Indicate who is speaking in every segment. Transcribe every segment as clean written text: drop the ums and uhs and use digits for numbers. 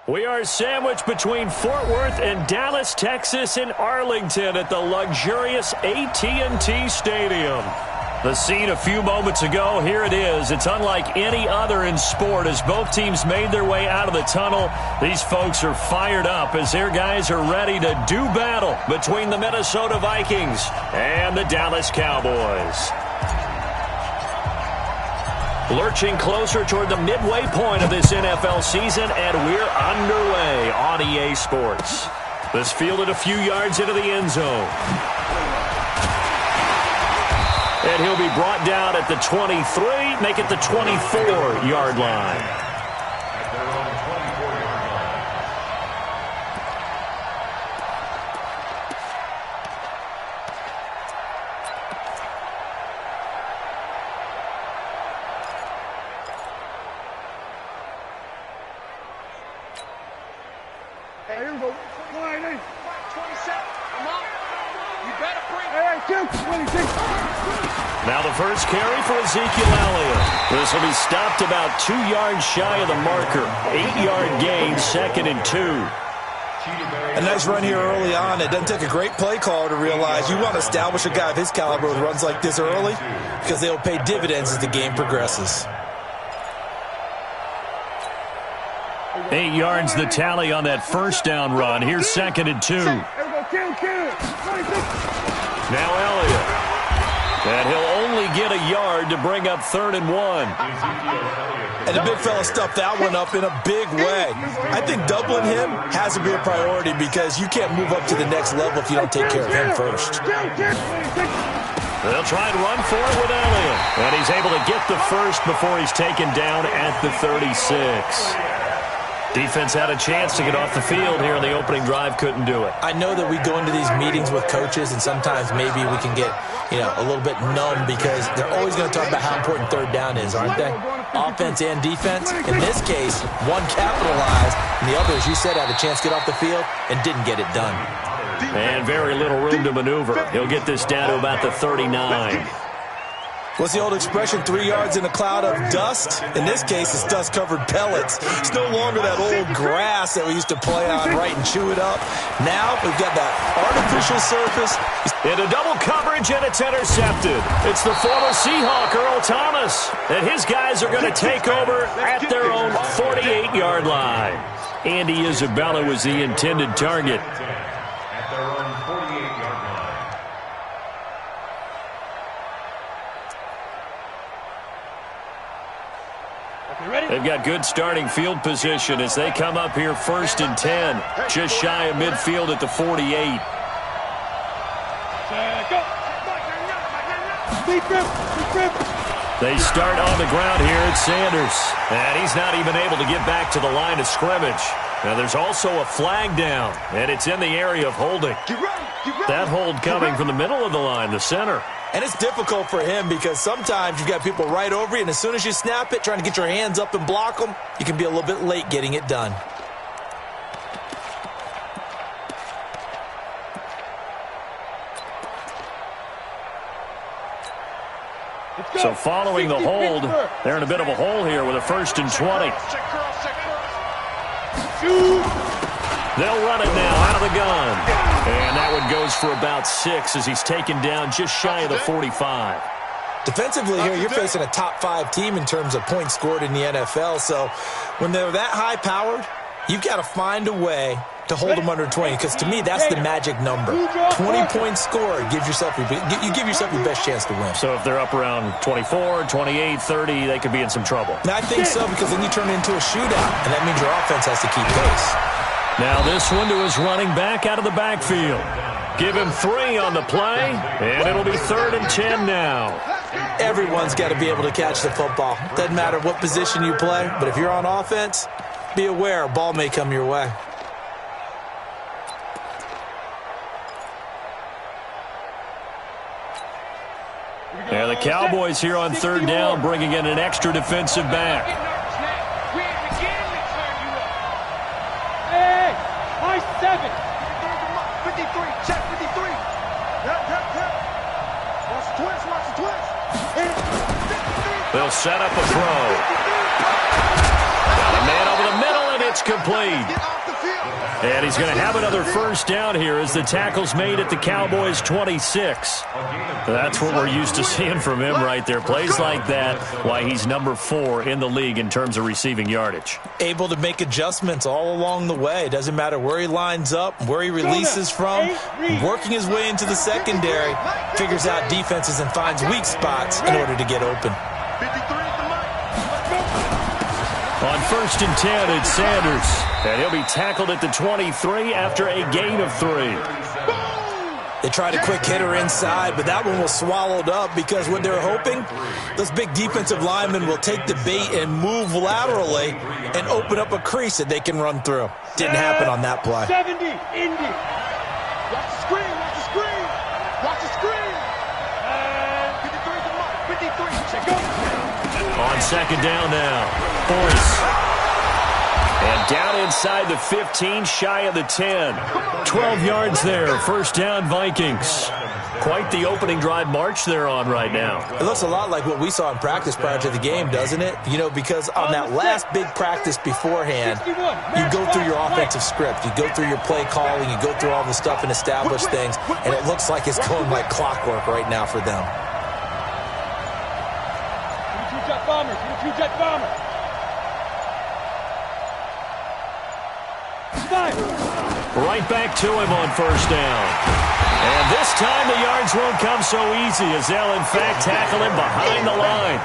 Speaker 1: We are sandwiched between Fort Worth and Dallas, Texas, and Arlington at the luxurious AT&T Stadium. The scene a few moments ago, here it is. It's unlike any other in sport as both teams made their way out of the tunnel. These folks are fired up as their guys are ready to do battle between the Minnesota Vikings and the Dallas Cowboys. Lurching closer toward the midway point of this NFL season, and we're underway on EA Sports. This fielded a few yards into the end zone. And he'll be brought down at the 23, make it the 24-yard line.
Speaker 2: Hey, here we go. 27. Come on. You better bring it. 26.
Speaker 1: Now the first carry for Ezekiel Elliott. This will be stopped about 2 yards shy of the marker. 8-yard gain, 2nd and 2.
Speaker 3: A nice run here early on. It doesn't take a great play caller to realize you want to establish a guy of his caliber with runs like this early because they'll pay dividends as the game progresses.
Speaker 1: 8 yards the tally on that first down run. Here's 2nd and 2. Now Elliott. And he'll only get a yard to bring up 3rd and 1.
Speaker 3: And the big fella stuffed that one up in a big way. I think doubling him has to be a priority because you can't move up to the next level if you don't take care of him first.
Speaker 1: They'll try and run for it with Elliott. And he's able to get the first before he's taken down at the 36. Defense had a chance to get off the field here in the opening drive, couldn't do it.
Speaker 3: I know that we go into these meetings with coaches, and sometimes maybe we can get, a little bit numb because they're always going to talk about how important 3rd down is, aren't they? Offense and defense. In this case, one capitalized, and the other, as you said, had a chance to get off the field and didn't get it done.
Speaker 1: And very little room to maneuver. He'll get this down to about the 39.
Speaker 3: What's the old expression, 3 yards in a cloud of dust? In this case, it's dust-covered pellets. It's no longer that old grass that we used to play on, right, and chew it up. Now we've got that artificial surface.
Speaker 1: Into double coverage, and it's intercepted. It's the former Seahawk, Earl Thomas. And his guys are going to take over at their own 48-yard line. Andy Isabella was the intended target. They've got good starting field position as they come up here 1st and 10. Just shy of midfield at the 48. They start on the ground here at Sanders. And he's not even able to get back to the line of scrimmage. Now there's also a flag down, and it's in the area of holding. That hold coming from the middle of the line, the center.
Speaker 3: And it's difficult for him because sometimes you've got people right over you, and as soon as you snap it, trying to get your hands up and block them, you can be a little bit late getting it done.
Speaker 1: So following the hold, they're in a bit of a hole here with a 1st and 20. They'll run it now out of the gun. And that one goes for about 6 as he's taken down just shy of the 45.
Speaker 3: Defensively here, you're facing a top 5 team in terms of points scored in the NFL. So when they're that high-powered, you've got to find a way to hold them under 20, because to me, that's the magic number. 20 points scored, you give yourself your best chance to win.
Speaker 1: So if they're up around 24, 28, 30, they could be in some trouble.
Speaker 3: And I think so, because then you turn it into a shootout, and that means your offense has to keep pace.
Speaker 1: Now this one to his running back out of the backfield. Give him 3 on the play, and it'll be 3rd and 10 now.
Speaker 3: Everyone's got to be able to catch the football. Doesn't matter what position you play, but if you're on offense, be aware a ball may come your way.
Speaker 1: Yeah, the Cowboys here on 3rd down, bringing in an extra defensive back.
Speaker 2: Hey, high 7. 53, check 53. Watch the twist, watch the twist.
Speaker 1: They'll set up a throw. Got a man over the middle, and it's complete. And he's going to have another first down here as the tackle's made at the Cowboys' 26. That's what we're used to seeing from him right there. Plays like that, why he's number 4 in the league in terms of receiving yardage.
Speaker 3: Able to make adjustments all along the way. Doesn't matter where he lines up, where he releases from, working his way into the secondary, figures out defenses and finds weak spots in order to get open.
Speaker 1: On 1st and 10, it's Sanders. And he'll be tackled at the 23 after a gain of 3.
Speaker 3: They tried a quick hitter inside, but that one was swallowed up because what they're hoping, those big defensive linemen will take the bait and move laterally and open up a crease that they can run through. Didn't happen on that play.
Speaker 2: 70, Indy. Watch the screen, watch the screen. Watch the screen. 53, check go.
Speaker 1: On 2nd down now, Boyce. And down inside the 15, shy of the 10. 12 yards there, 1st down Vikings. Quite the opening drive march they're on right now.
Speaker 3: It looks a lot like what we saw in practice prior to the game, doesn't it? You know, because on that last big practice beforehand, you go through your offensive script. You go through your play calling. You go through all the stuff and establish things. And it looks like it's going like clockwork right now for them.
Speaker 2: Bombers, jet bomber.
Speaker 1: Right back to him on 1st down. And this time the yards won't come so easy as they'll in fact tackle him behind the line.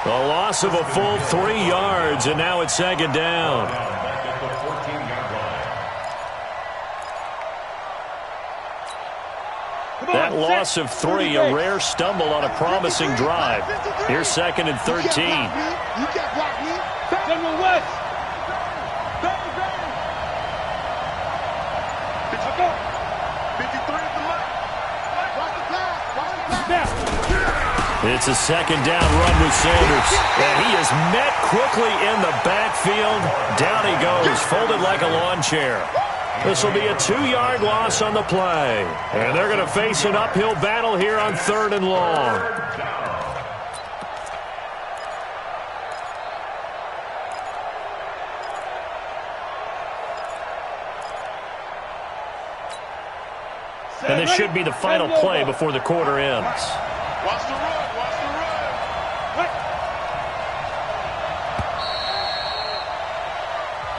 Speaker 1: A loss of a full 3 yards, and now it's 2nd down. That loss of 3, a rare stumble on a promising drive. Here's 2nd and 13.
Speaker 2: General West.
Speaker 1: It's a 2nd down run with Sanders. And he is met quickly in the backfield. Down he goes, folded like a lawn chair. This will be a 2-yard loss on the play. And they're going to face an uphill battle here on 3rd and long. And this should be the final play before the quarter ends.
Speaker 2: Watch the run, watch the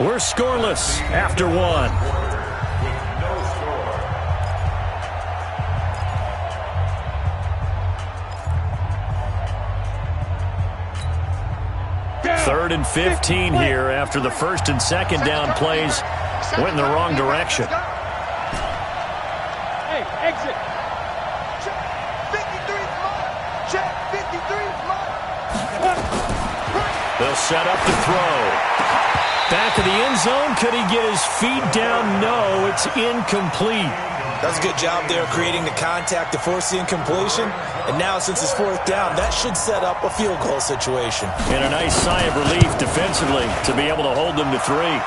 Speaker 2: run.
Speaker 1: We're scoreless after 1. 3rd and 15 here after the 1st and 2nd down plays went in the wrong direction.
Speaker 2: Hey, exit. Check 53's mark. Check 53's mark.
Speaker 1: They'll set up the throw. Back of the end zone. Could he get his feet down? No, it's incomplete.
Speaker 3: That's a good job there creating the contact to force the incompletion. And now, since it's 4th down, that should set up a field goal situation.
Speaker 1: And a nice sigh of relief defensively to be able to hold them to 3.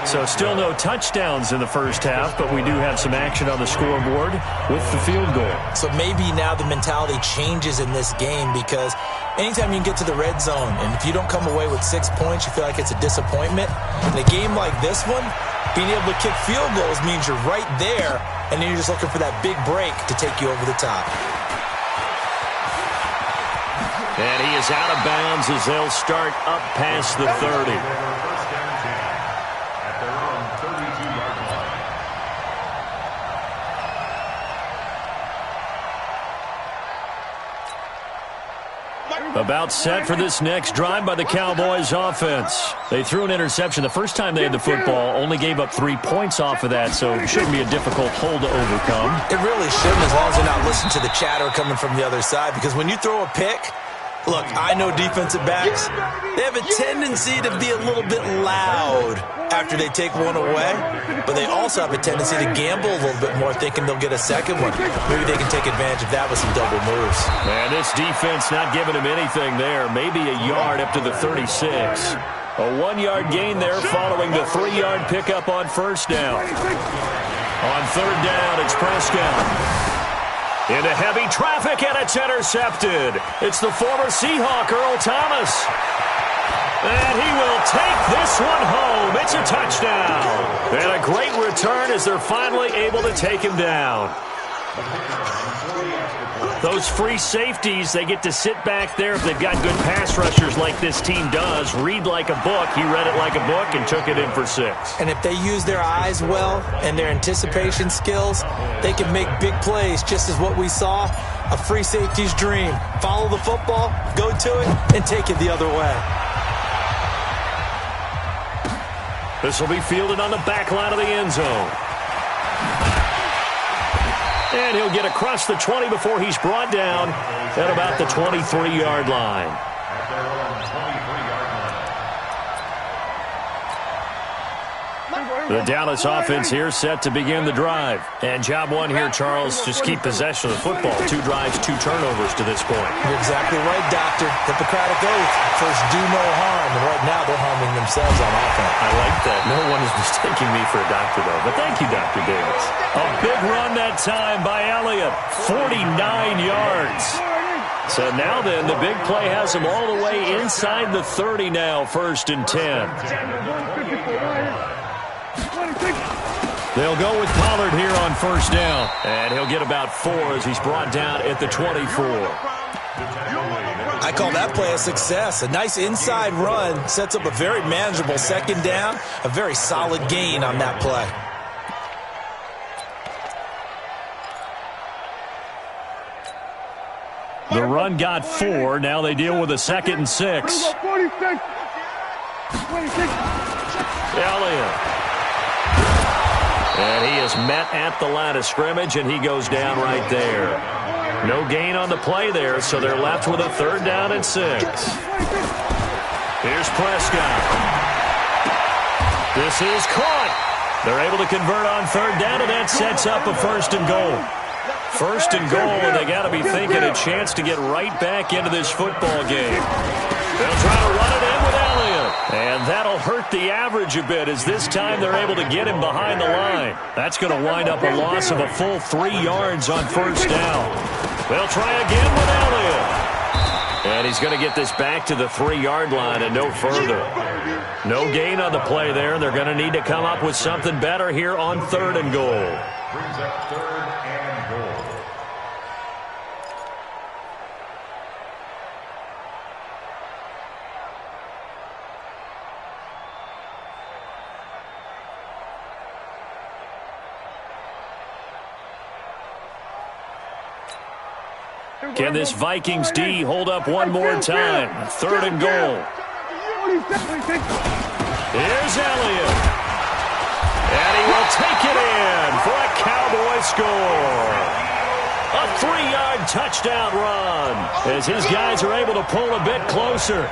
Speaker 1: So still no touchdowns in the first half, but we do have some action on the scoreboard with the field goal.
Speaker 3: So maybe now the mentality changes in this game because anytime you can get to the red zone, and if you don't come away with 6 points, you feel like it's a disappointment. In a game like this one, being able to kick field goals means you're right there, and then you're just looking for that big break to take you over the top.
Speaker 1: And he is out of bounds as they'll start up past the 30. About set for this next drive by the Cowboys offense. They threw an interception the first time they had the football, only gave up 3 points off of that, so it shouldn't be a difficult hole to overcome.
Speaker 3: It really shouldn't, as long as they're not listening to the chatter coming from the other side, because when you throw a pick, look, I know defensive backs, they have a tendency to be a little bit loud after they take one away, but they also have a tendency to gamble a little bit more, thinking they'll get a second one. Maybe they can take advantage of that with some double moves.
Speaker 1: Man, this defense not giving him anything there. Maybe a yard up to the 36. A 1-yard gain there following the 3-yard pickup on 1st down. On 3rd down, it's Prescott. Into heavy traffic, and it's intercepted. It's the former Seahawk, Earl Thomas. And he will take this one home. It's a touchdown. And a great return as they're finally able to take him down. Those free safeties, they get to sit back there if they've got good pass rushers like this team does. Read like a book. He read it like a book and took it in for 6.
Speaker 3: And if they use their eyes well and their anticipation skills, they can make big plays, just as what we saw, a free safety's dream. Follow the football, go to it, and take it the other way.
Speaker 1: This will be fielded on the back line of the end zone. And he'll get across the 20 before he's brought down at about the 23-yard line. The Dallas offense here set to begin the drive. And job one here, Charles, just keep possession of the football. 2 drives, 2 turnovers to this point.
Speaker 3: You're exactly right, Doctor. Hippocratic oath. First, do no harm. And right now, they're harming themselves on offense.
Speaker 1: I like that. No one is mistaking me for a doctor, though. But thank you, Dr. Davis. A big run that time by Elliott. 49 yards. So now then, the big play has him all the way inside the 30 now, 1st and 10. They'll go with Pollard here on 1st down. And he'll get about 4 as he's brought down at the 24.
Speaker 3: I call that play a success. A nice inside run sets up a very manageable 2nd down. A very solid gain on that play.
Speaker 1: The run got 4. Now they deal with a 2nd and 6. Elliott. And he is met at the line of scrimmage, and he goes down right there. No gain on the play there, so they're left with a 3rd down and 6. Here's Prescott. This is caught. They're able to convert on 3rd down, and that sets up a 1st and goal. 1st and goal, and they got to be thinking a chance to get right back into this football game. They'll try to run it in with Elliott. And that'll hurt the average a bit as this time they're able to get him behind the line. That's going to wind up a loss of a full 3 yards on 1st down. They'll try again with Elliott. And he's going to get this back to the 3-yard line and no further. No gain on the play there. They're going to need to come up with something better here on 3rd and goal.
Speaker 4: Brings up 3rd and goal.
Speaker 1: Can this Vikings D hold up one more time? 3rd and goal. Here's Elliott. And he will take it in for a Cowboy score. A 3-yard touchdown run as his guys are able to pull a bit closer.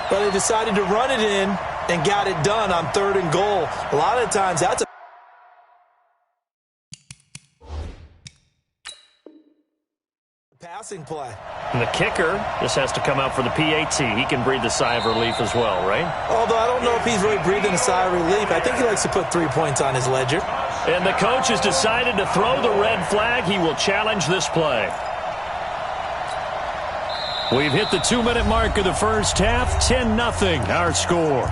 Speaker 3: But they decided to run it in and got it done on 3rd and goal. A lot of times that's a passing play.
Speaker 1: And the kicker just has to come out for the PAT. He can breathe a sigh of relief as well, right?
Speaker 3: Although I don't know if he's really breathing a sigh of relief. I think he likes to put 3 points on his ledger.
Speaker 1: And the coach has decided to throw the red flag. He will challenge this play. We've hit the 2-minute mark of the first half. 10-0 our score.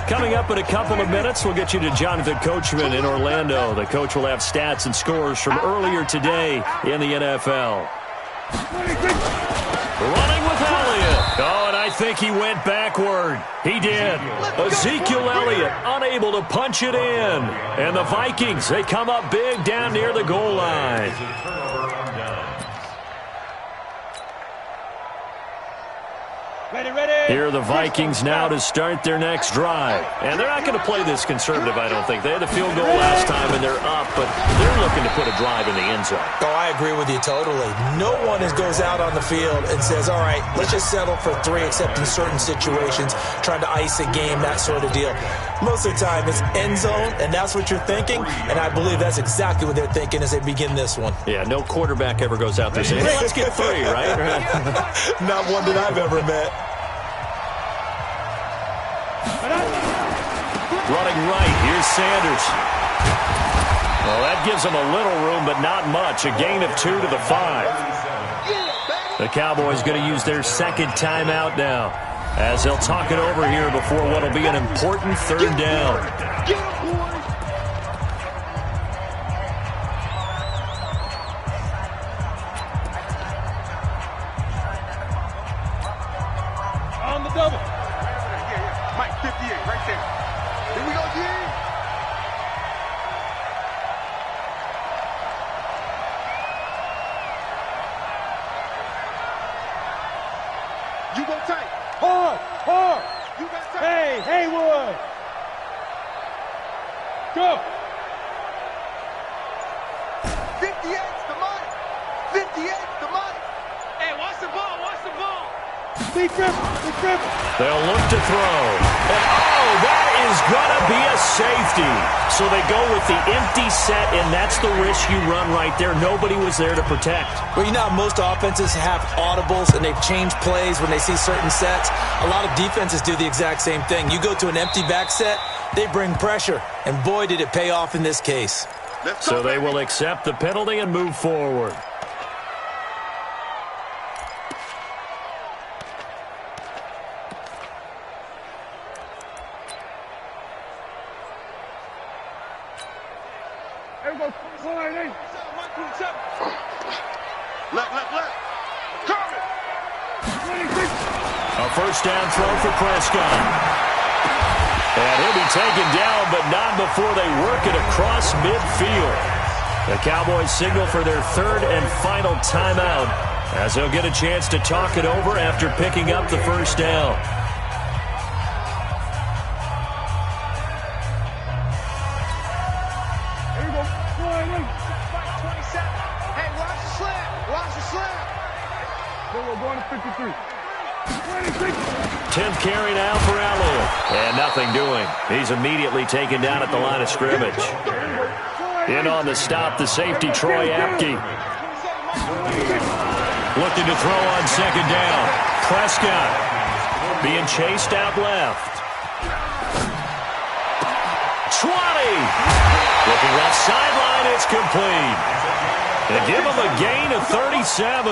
Speaker 1: Coming up in a couple of minutes, we'll get you to Jonathan Coachman in Orlando. The coach will have stats and scores from earlier today in the NFL. Running with Elliott. Oh, and I think he went backward. He did. Ezekiel Elliott unable to punch it in. And the Vikings, they come up big down near the goal line. Here are the Vikings now to start their next drive. And they're not going to play this conservative, I don't think. They had the field goal last time, and they're up, but they're looking to put a drive in the end zone.
Speaker 3: Oh, I agree with you totally. No one goes out on the field and says, all right, let's just settle for 3, except in certain situations, trying to ice a game, that sort of deal. Most of the time, it's end zone, and that's what you're thinking, and I believe that's exactly what they're thinking as they begin this one.
Speaker 1: Yeah, no quarterback ever goes out there saying, hey, let's get 3, right?
Speaker 3: Not one that I've ever met.
Speaker 1: Running right, here's Sanders. Well, that gives them a little room, but not much. A gain of 2 to the 5. The Cowboys going to use their second timeout now, as they'll talk it over here before what will be an important third down.
Speaker 2: Get him, boys! On the double. Yeah. Mike, 58, right there. Here we go, G. You go tight. Hard, hard. You got tight. Hey, Haywood. Go. 58's the money. 58's the money. Hey, watch the ball, watch the ball. Be triple.
Speaker 1: They'll look to throw. And, oh, that is going to be a safety. So they go with the empty set, and that's the risk you run right there. Nobody was there to protect.
Speaker 3: Well, you know, most offenses have audibles, and they've changed plays when they see certain sets. A lot of defenses do the exact same thing. You go to an empty back set, they bring pressure, and boy, did it pay off in this case.
Speaker 1: So they will accept the penalty and move forward. A first down throw for Prescott. And he'll be taken down, but not before they work it across midfield. The Cowboys signal for their third and final timeout, as they'll get a chance to talk it over after picking up the first down.
Speaker 2: Here we go. 27. Hey, watch the slam. Watch the slam. So we're going to 53.
Speaker 1: 10th carry now for Elliott. And nothing doing. He's immediately taken down at the line of scrimmage. In on the stop, the safety, Troy Apke. Looking to throw on second down. Prescott being chased out left. 20. Looking left sideline, it's complete. They give him a gain of 37.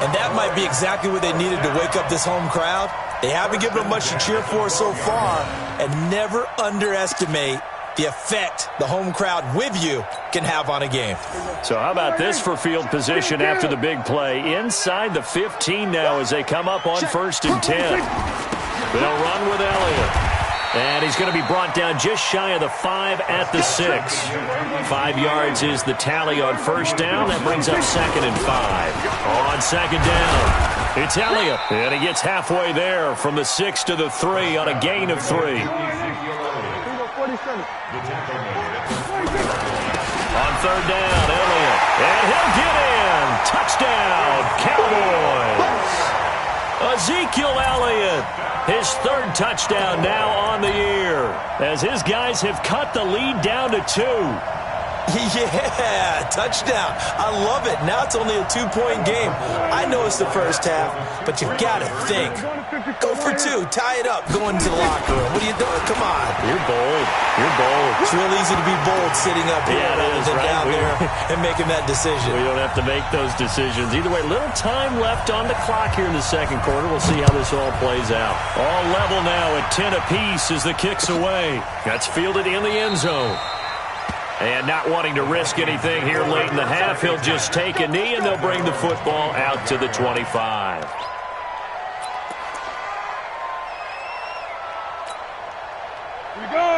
Speaker 3: And that might be exactly what they needed to wake up this home crowd. They haven't given them much to cheer for so far, and never underestimate the effect the home crowd with you can have on a game.
Speaker 1: So how about this for field position after the big play? Inside the 15 now as they come up on 1st and 10. They'll run with Elliott. And he's going to be brought down just shy of the 5 at the 6. 5 yards is the tally on first down. That brings up 2nd and 5. On second down, it's Elliott. And he gets halfway there from the 6 to the 3 on a gain of 3. On third down, Elliott. And he'll get in. Touchdown, Cowboys. Ezekiel Elliott. His third touchdown now on the year, as his guys have cut the lead down to 2.
Speaker 3: Yeah, touchdown. I love it. Now it's only a 2-point game. I know it's the first half, but you've got to think. Go for 2. Tie it up. Go into the locker room. What are you doing? Come on.
Speaker 1: You're bold. You're bold.
Speaker 3: It's real easy to be bold sitting up here rather than down there and making that decision.
Speaker 1: We don't have to make those decisions. Either way, little time left on the clock here in the second quarter. We'll see how this all plays out. All level now at 10 apiece as the kick's away. That's fielded in the end zone. And not wanting to risk anything here late in the half, he'll just take a knee, and they'll bring the football out to the 25.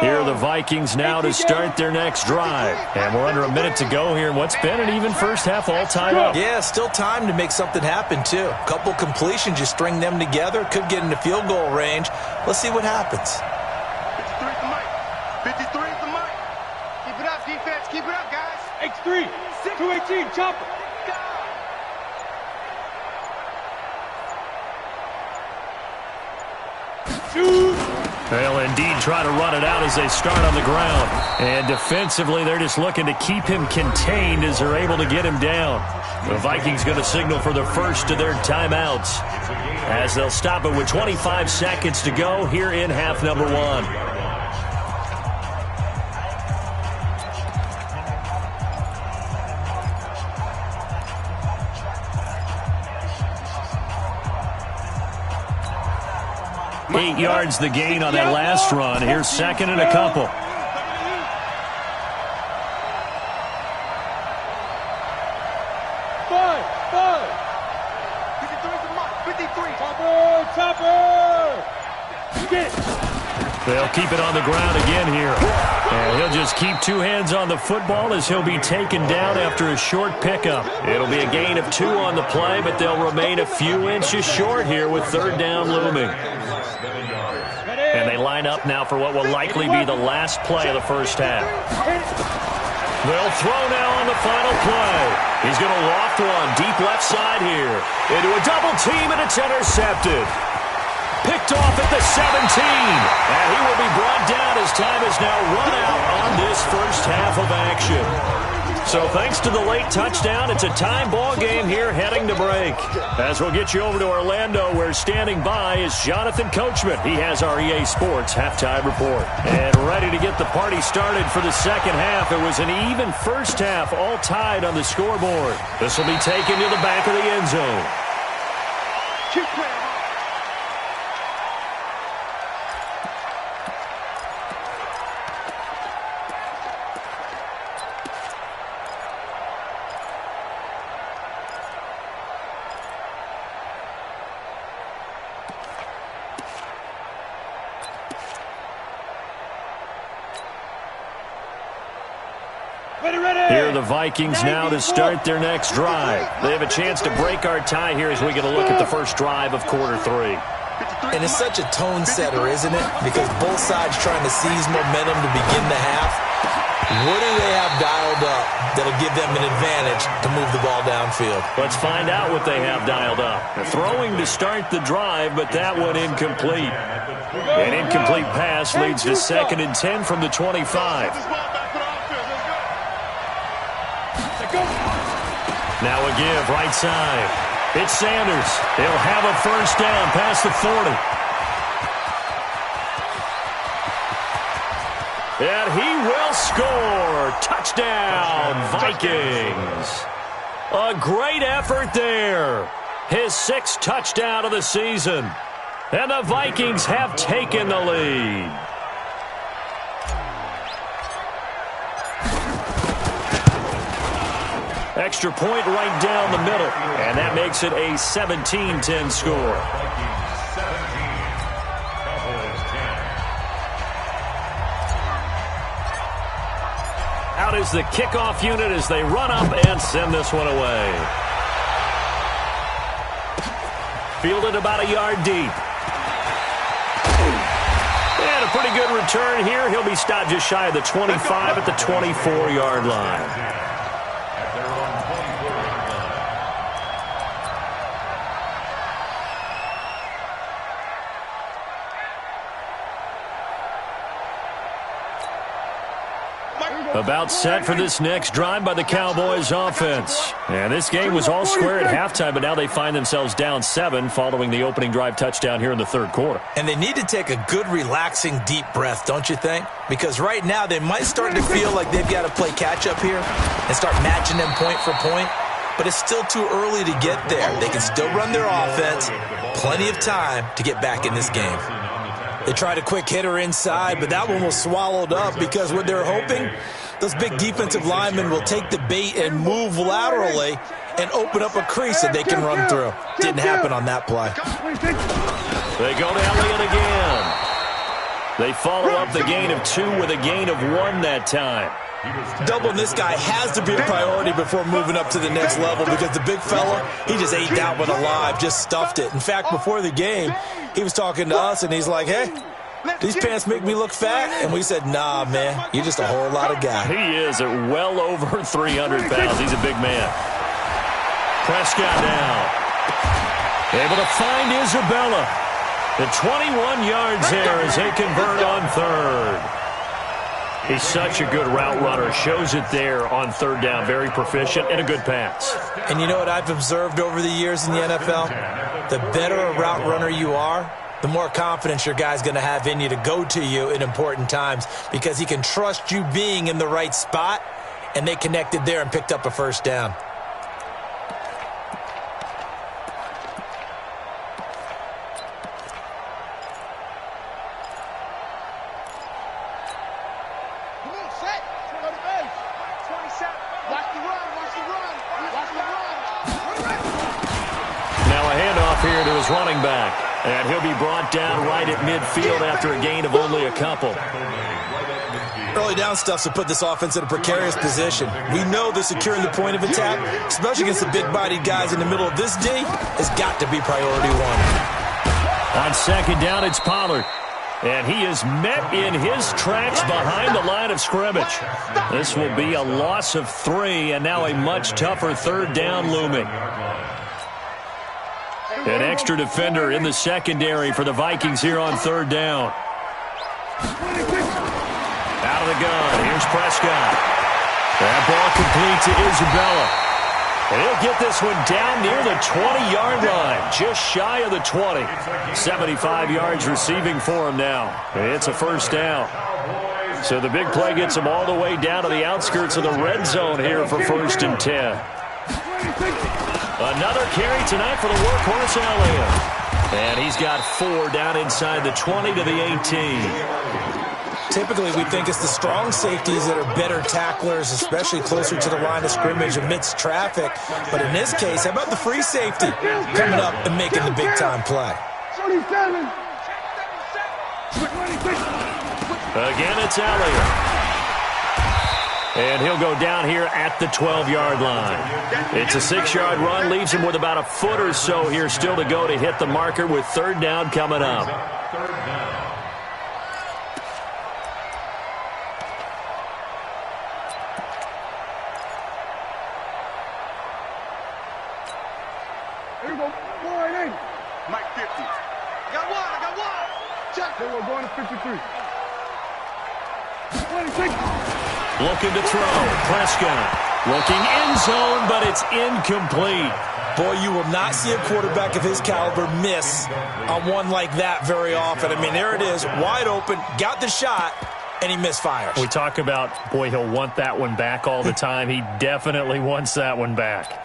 Speaker 1: Here are the Vikings now to start their next drive. And we're under a minute to go here in what's been an even first half, all tied up.
Speaker 3: Yeah, still time to make something happen, too. A couple completions, you string them together, could get into field goal range. Let's see what happens.
Speaker 2: 53 is the mic. 53 is the mic. Keep it up, defense. Keep it up, guys. X3, 218, chopper. Shoot.
Speaker 1: They'll indeed try to run it out as they start on the ground. And defensively, they're just looking to keep him contained as they're able to get him down. The Vikings going to signal for the first of their timeouts, as they'll stop it with 25 seconds to go here in half number 1. 8 yards the gain on that last run. Here's second and a couple. They'll keep it on the ground again here. And he'll just keep 2 hands on the football as he'll be taken down after a short pickup. It'll be a gain of 2 on the play, but they'll remain a few inches short here with third down looming. And they line up now for what will likely be the last play of the first half. They'll throw now on the final play. He's going to loft one deep left side here. Into a double team, and it's intercepted. Picked off at the 17. And he will be brought down as time is now run out on this first half of action. So thanks to the late touchdown, it's a time ball game here heading to break. As we'll get you over to Orlando, where standing by is Jonathan Coachman. He has our EA Sports halftime report. And ready to get the party started for the second half. It was an even first half, all tied on the scoreboard. This will be taken to the back of the end zone. Here are the Vikings now to start their next drive. They have a chance to break our tie here as we get a look at the first drive of quarter 3.
Speaker 3: And it's such a tone setter, isn't it? Because both sides trying to seize momentum to begin the half. What do they have dialed up that'll give them an advantage to move the ball downfield?
Speaker 1: Let's find out what they have dialed up. Throwing to start the drive, but that one incomplete. An incomplete pass leads to 2nd and 10 from the 25. Now a give, right side. It's Sanders. He'll have a first down past the 40. And he will score. Touchdown, Vikings. A great effort there. His 6th touchdown of the season. And the Vikings have taken the lead. Extra point right down the middle. And that makes it a 17-10 score. Out is the kickoff unit as they run up and send this one away. Fielded about a yard deep. And a pretty good return here. He'll be stopped just shy of the 25 at the 24-yard line. About set for this next drive by the Cowboys offense. And this game was all square at halftime, but now they find themselves down 7 following the opening drive touchdown here in the third quarter.
Speaker 3: And they need to take a good, relaxing, deep breath, don't you think? Because right now they might start to feel like they've got to play catch-up here and start matching them point for point. But it's still too early to get there. They can still run their offense. Plenty of time to get back in this game. They tried a quick hitter inside, but that one was swallowed up because what they're hoping, those big defensive linemen will take the bait and move laterally and open up a crease that they can run through. Didn't happen on that play.
Speaker 1: They go to Elliott again. They follow up the gain of 2 with a gain of 1 that time.
Speaker 3: Doubling this guy has to be a priority before moving up to the next level because the big fella, he just ate that one alive, just stuffed it. In fact, before the game, he was talking to us, and he's like, hey, these pants make me look fat? And we said, nah, man, you're just a whole lot of guy.
Speaker 1: He is at well over 300 pounds. He's a big man. Prescott now. Able to find Isabella. The 21 yards there as they convert on third. He's such a good route runner. Shows it there on third down. Very proficient and a good pass.
Speaker 3: And you know what I've observed over the years in the NFL? The better a route runner you are, the more confidence your guy's going to have in you to go to you in important times because he can trust you being in the right spot, and they connected there and picked up a first down.
Speaker 1: Vikings running back. And he'll be brought down right at midfield after a gain of only a couple.
Speaker 3: Early down stuff to put this offense in a precarious position. We know that securing the point of attack, especially against the big-bodied guys in the middle of this D, has got to be priority one.
Speaker 1: On second down, it's Pollard. And he is met in his tracks behind the line of scrimmage. This will be a loss of 3, and now a much tougher third down looming. An extra defender in the secondary for the Vikings here on third down. Out of the gun, here's Prescott. That ball complete to Isabella. And he'll get this one down near the 20-yard line, just shy of the 20. 75 yards receiving for him now. It's a first down. So the big play gets him all the way down to the outskirts of the red zone here for 1st and 10. Another carry tonight for the workhorse Elliott. And he's got 4 down inside the 20 to the 18.
Speaker 3: Typically, we think it's the strong safeties that are better tacklers, especially closer to the line of scrimmage amidst traffic. But in this case, how about the free safety coming up and making the big-time play?
Speaker 1: Again, it's Elliott. And he'll go down here at the 12-yard line. It's a 6-yard run, leaves him with about a foot or so here still to go to hit the marker with third down coming up.
Speaker 2: Here we go. 4-8. Mike 50. I got one. Check. They were going to 53. 26.
Speaker 1: Looking to throw. Prescott. Looking end zone, but it's incomplete.
Speaker 3: Boy, you will not see a quarterback of his caliber miss on one like that very often. I mean, there it is, wide open, got the shot, and he misfires.
Speaker 1: We talk about, boy, he'll want that one back all the time. He definitely wants that one back.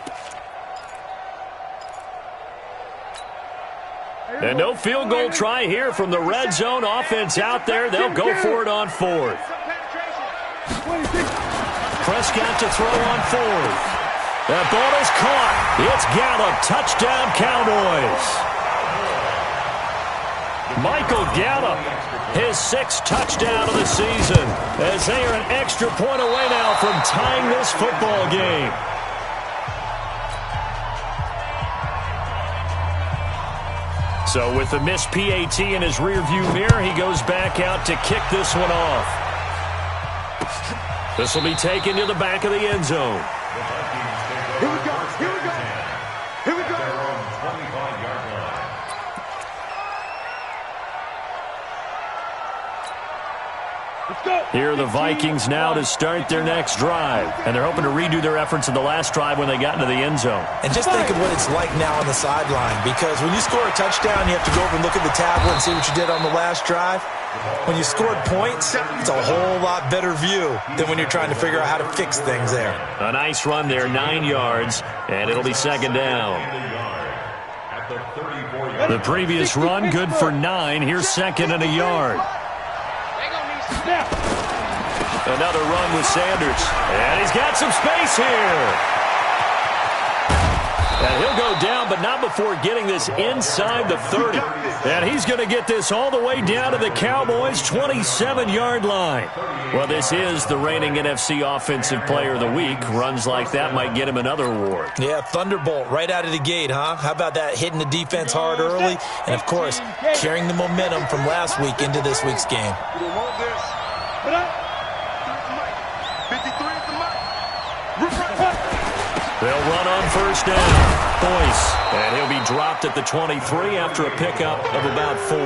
Speaker 1: And no field goal try here from the red zone offense out there. They'll go for it on 4th. Prescott to throw on 4th. That ball is caught. It's Gallup. Touchdown, Cowboys. Michael Gallup, his 6th touchdown of the season, as they are an extra point away now from tying this football game. So with the missed PAT in his rearview mirror, he goes back out to kick this one off. This will be taken to the back of the end zone.
Speaker 2: Here we go. Here we go. Let's go.
Speaker 1: Here are the Vikings now to start their next drive. And they're hoping to redo their efforts in the last drive when they got into the end zone.
Speaker 3: And just think of what it's like now on the sideline, because when you score a touchdown, you have to go over and look at the tablet and see what you did on the last drive. When you scored points, it's a whole lot better view than when you're trying to figure out how to fix things there.
Speaker 1: A nice run there, 9 yards, and it'll be second down. The previous run, good for 9. Here's second and a yard. Another run with Sanders. And he's got some space here. And he'll go down, but not before getting this inside the 30. And he's going to get this all the way down to the Cowboys' 27-yard line. Well, this is the reigning NFC Offensive Player of the Week. Runs like that might get him another award.
Speaker 3: Yeah, Thunderbolt right out of the gate, huh? How about that, hitting the defense hard early? And, of course, carrying the momentum from last week into this week's game.
Speaker 1: They'll run on first down. Boyce. And he'll be dropped at the 23 after a pickup of about 4.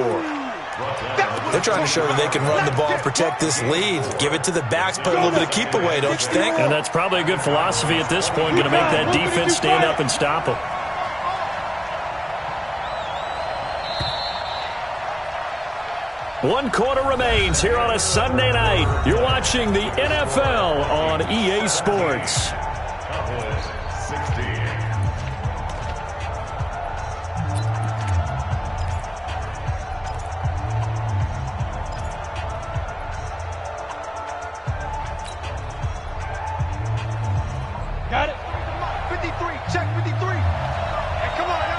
Speaker 3: They're trying to show that they can run the ball and protect this lead. Give it to the backs, play a little bit of keep away, don't you think?
Speaker 1: And that's probably a good philosophy at this point, going to make that defense stand up and stop them. One quarter remains here on a Sunday night. You're watching the NFL on EA Sports.
Speaker 2: Got it. 53. Check 53. Hey, come on now.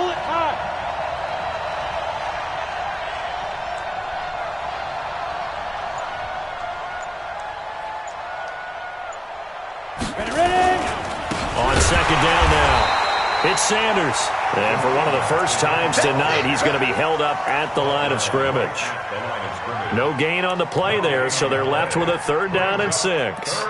Speaker 2: Pull it high. Ready.
Speaker 1: On second down now. It's Sanders. And for one of the first times tonight, he's going to be held up at the line of scrimmage. No gain on the play there, so they're left with a 3rd down and 6.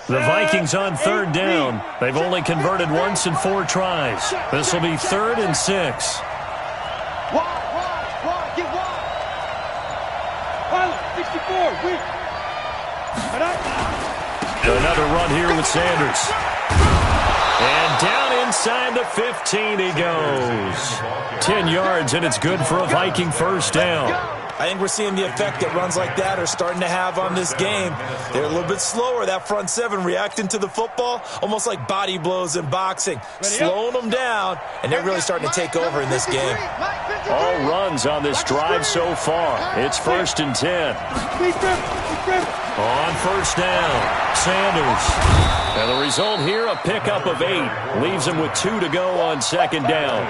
Speaker 1: The Vikings on 3rd down. They've only converted once in 4 tries. This will be 3rd and 6.
Speaker 2: Wide, get wide. Pilot, 64, weak.
Speaker 1: Another run here with Sanders. And down inside the 15 he goes. 10 yards, and it's good for a Viking 1st down.
Speaker 3: I think we're seeing the effect that runs like that are starting to have on this game. They're a little bit slower, that front 7, reacting to the football, almost like body blows in boxing, slowing them down, and they're really starting to take over in this game.
Speaker 1: All runs on this drive so far. It's 1st and 10. On 1st down, Sanders. And the result here, a pickup of 8. Leaves him with 2 to go on 2nd down.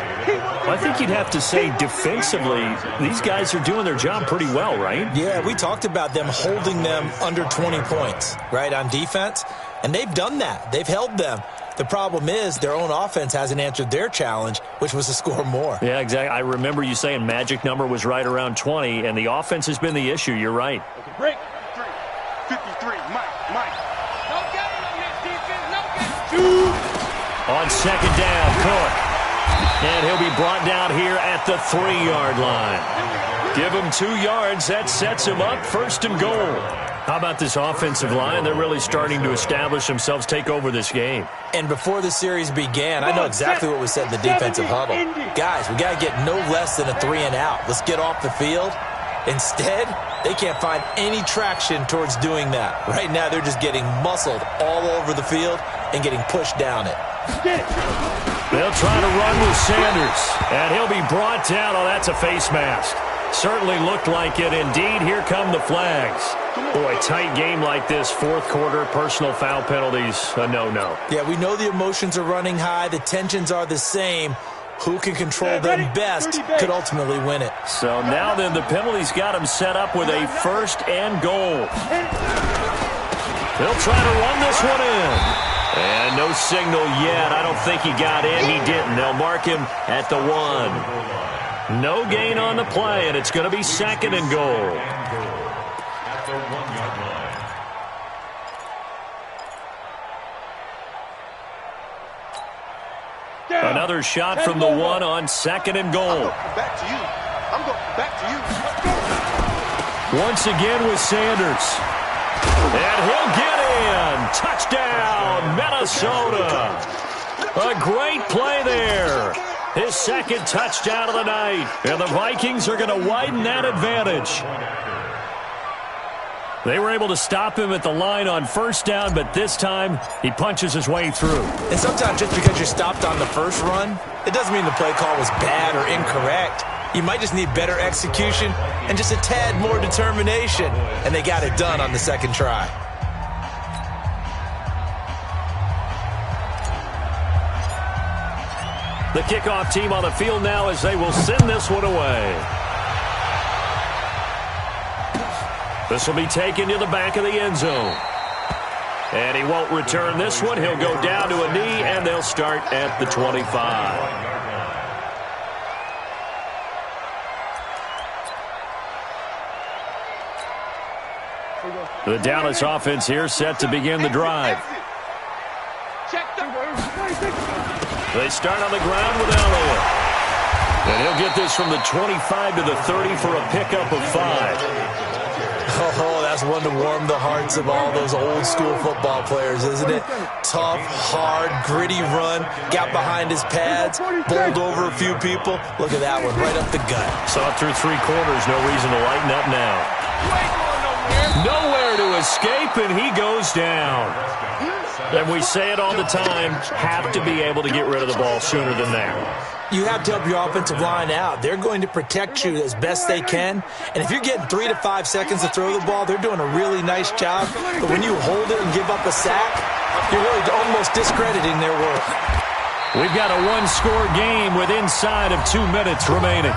Speaker 1: I think you'd have to say defensively, these guys are doing their job pretty well, right?
Speaker 3: Yeah, we talked about them holding them under 20 points, right, on defense. And they've done that. They've held them. The problem is their own offense hasn't answered their challenge, which was to score more.
Speaker 1: Yeah, exactly. I remember you saying magic number was right around 20, and the offense has been the issue. You're right.
Speaker 2: Okay, break. 53, Mike. No gain on this defense, no gain.
Speaker 1: On 2nd down, Cook. And he'll be brought down here at the 3-yard line. Give him 2 yards. That sets him up 1st and goal. How about this offensive line? They're really starting to establish themselves, take over this game.
Speaker 3: And before the series began, I know exactly what was said in the defensive huddle. Guys, we got to get no less than a 3-and-out. Let's get off the field. Instead, they can't find any traction towards doing that. Right now, they're just getting muscled all over the field and getting pushed down it.
Speaker 1: They'll try to run with Sanders, and he'll be brought down. Oh, that's a face mask. Certainly looked like it. Indeed, here come the flags. Boy, tight game like this, 4th quarter, personal foul penalties, a no-no.
Speaker 3: Yeah, we know the emotions are running high. The tensions are the same. Who can control them best could ultimately win it.
Speaker 1: So now then, the penalties got him set up with a 1st and goal. They'll try to run this one in. And no signal yet. I don't think he got in. He didn't. They'll mark him at the 1. No gain on the play, and it's going to be 2nd and goal.
Speaker 4: At the 1-yard line.
Speaker 1: Another shot from the 1 on 2nd and goal.
Speaker 2: I'm going back to you.
Speaker 1: Once again with Sanders. And he'll get in. Touchdown, Minnesota. A great play there. His 2nd touchdown of the night. And the Vikings are going to widen that advantage. They were able to stop him at the line on 1st down, but this time he punches his way through.
Speaker 3: And sometimes just because you're stopped on the first run, it doesn't mean the play call was bad or incorrect. You might just need better execution and just a tad more determination. And they got it done on the 2nd try.
Speaker 1: The kickoff team on the field now as they will send this one away. This will be taken to the back of the end zone. And he won't return this one. He'll go down to a knee, and they'll start at the 25. The Dallas offense here set to begin the drive. They start on the ground with Elliott. And he'll get this from the 25 to the 30 for a pickup of 5.
Speaker 3: Oh, that's one to warm the hearts of all those old school football players, isn't it? Tough, hard, gritty run, got behind his pads, bowled over a few people. Look at that one, right up the gut.
Speaker 1: Saw it through 3 quarters, no reason to lighten up now. Nowhere to escape, and he goes down. And we say it all the time, have to be able to get rid of the ball sooner than that.
Speaker 3: You have to help your offensive line out. They're going to protect you as best they can. And if you're getting 3 to 5 seconds to throw the ball, they're doing a really nice job. But when you hold it and give up a sack, you're really almost discrediting their work.
Speaker 1: We've got a one-score game with inside of 2 minutes remaining.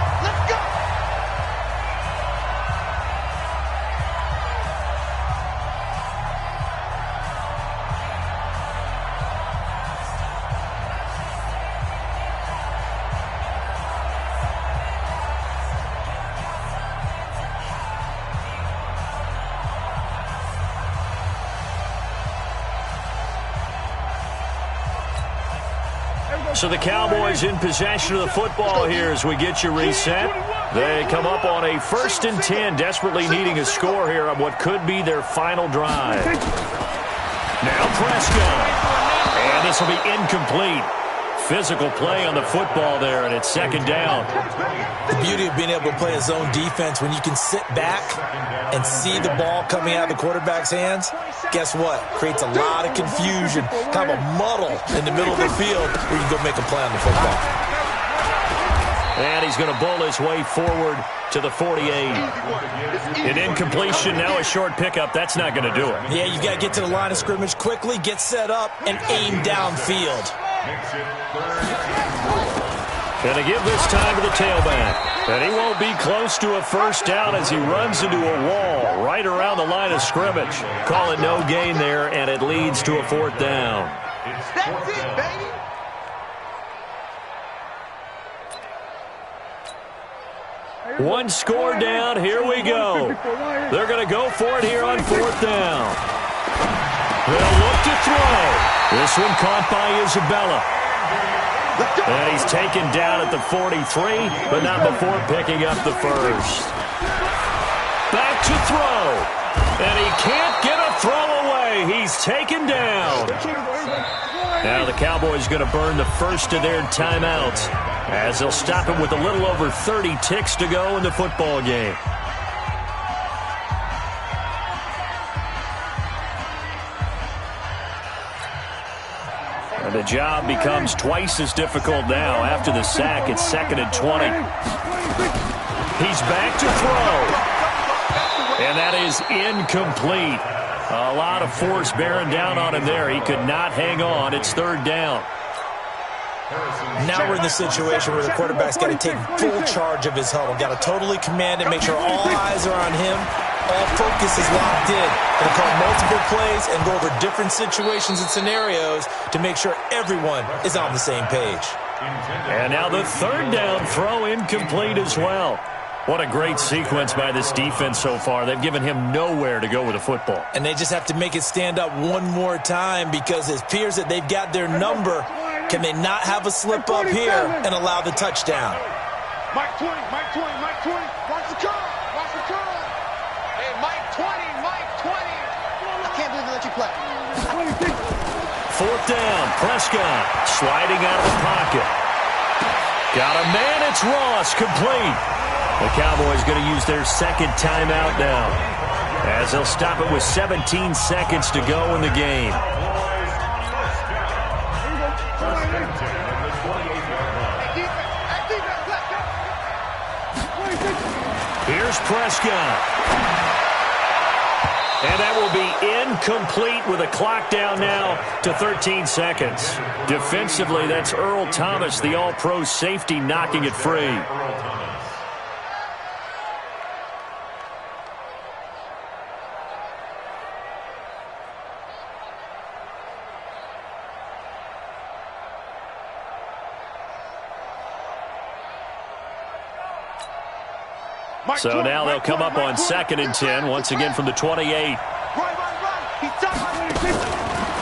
Speaker 1: So the Cowboys in possession of the football here as we get you reset. They come up on a 1st and 10, desperately needing a score here on what could be their final drive. Now Prescott. And this will be incomplete. Physical play on the football there, and it's 2nd down.
Speaker 3: The beauty of being able to play a zone defense, when you can sit back and see the ball coming out of the quarterback's hands, guess what? Creates a lot of confusion, kind of a muddle in the middle of the field where you can go make a play on the football.
Speaker 1: And he's going to bowl his way forward to the 48. An incompletion, now a short pickup. That's not going to do it.
Speaker 3: Yeah, you got to get to the line of scrimmage quickly, get set up, and aim downfield.
Speaker 1: Going to give this time to the tailback. And he won't be close to a 1st down as he runs into a wall right around the line of scrimmage. Call it no gain there, and it leads to a 4th down.
Speaker 2: That's it, baby.
Speaker 1: One score down. Here we go. They're going to go for it here on 4th down. They'll look to throw. This one caught by Isabella. And he's taken down at the 43, but not before picking up the 1st. Back to throw. And he can't get a throw away. He's taken down. Now the Cowboys going to burn the 1st of their timeouts as they'll stop it with a little over 30 ticks to go in the football game. And the job becomes twice as difficult now. After the sack, it's 2nd and 20. He's back to throw. And that is incomplete. A lot of force bearing down on him there. He could not hang on. It's 3rd down.
Speaker 3: Now we're in the situation where the quarterback's got to take full charge of his huddle. Got to totally command it, make sure all eyes are on him. All focus is locked in. Going to call multiple plays and go over different situations and scenarios to make sure everyone is on the same page.
Speaker 1: And now the 3rd down throw incomplete as well. What a great sequence by this defense so far. They've given him nowhere to go with the football.
Speaker 3: And they just have to make it stand up one more time because it appears that they've got their number. Can they not have a slip up here and allow the touchdown?
Speaker 2: Mike 20, Mike 20, Mike 20. Watch the curve, watch the curve. Hey, Mike 20, Mike 20. I can't believe they let you play.
Speaker 1: 4th down, Prescott sliding out of the pocket. Got a man, it's Ross, complete. The Cowboys going to use their 2nd timeout now as they'll stop it with 17 seconds to go in the game. Here's Prescott. And that will be incomplete with a clock down now to 13 seconds. Defensively, that's Earl Thomas, the all-pro safety, knocking it free. So now they'll come up on 2nd and 10, once again from the 28.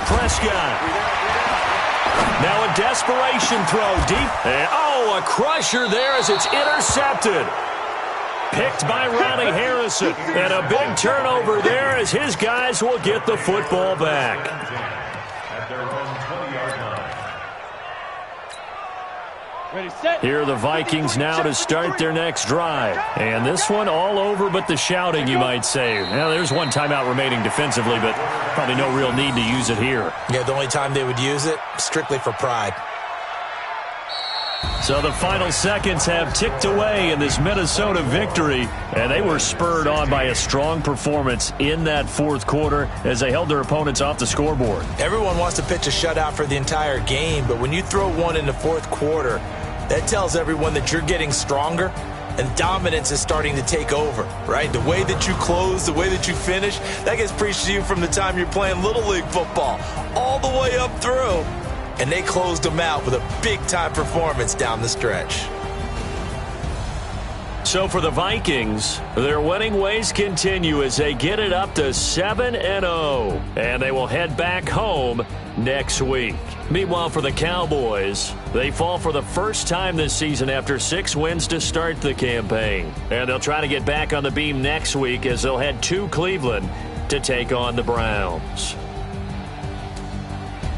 Speaker 1: Prescott. Now a desperation throw deep. And, oh, a crusher there as it's intercepted. Picked by Ronnie Harrison. And a big turnover there as his guys will get the football back. Here are the Vikings now to start their next drive. And this one all over but the shouting, you might say. Now, there's one timeout remaining defensively, but probably no real need to use it here.
Speaker 3: Yeah, the only time they would use it, strictly for pride.
Speaker 1: So the final seconds have ticked away in this Minnesota victory, and they were spurred on by a strong performance in that fourth quarter as they held their opponents off the scoreboard.
Speaker 3: Everyone wants to pitch a shutout for the entire game, but when you throw one in the fourth quarter, that tells everyone that you're getting stronger and dominance is starting to take over, right? The way that you close, the way that you finish, that gets preached to you from the time you're playing Little League football all the way up through. And they closed them out with a big-time performance down the stretch.
Speaker 1: So for the Vikings, their winning ways continue as they get it up to 7-0. And they will head back home next week. Meanwhile, for the Cowboys, they fall for the first time this season after 6 wins to start the campaign. And they'll try to get back on the beam next week as they'll head to Cleveland to take on the Browns.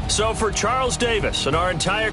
Speaker 1: So for Charles Davis and our entire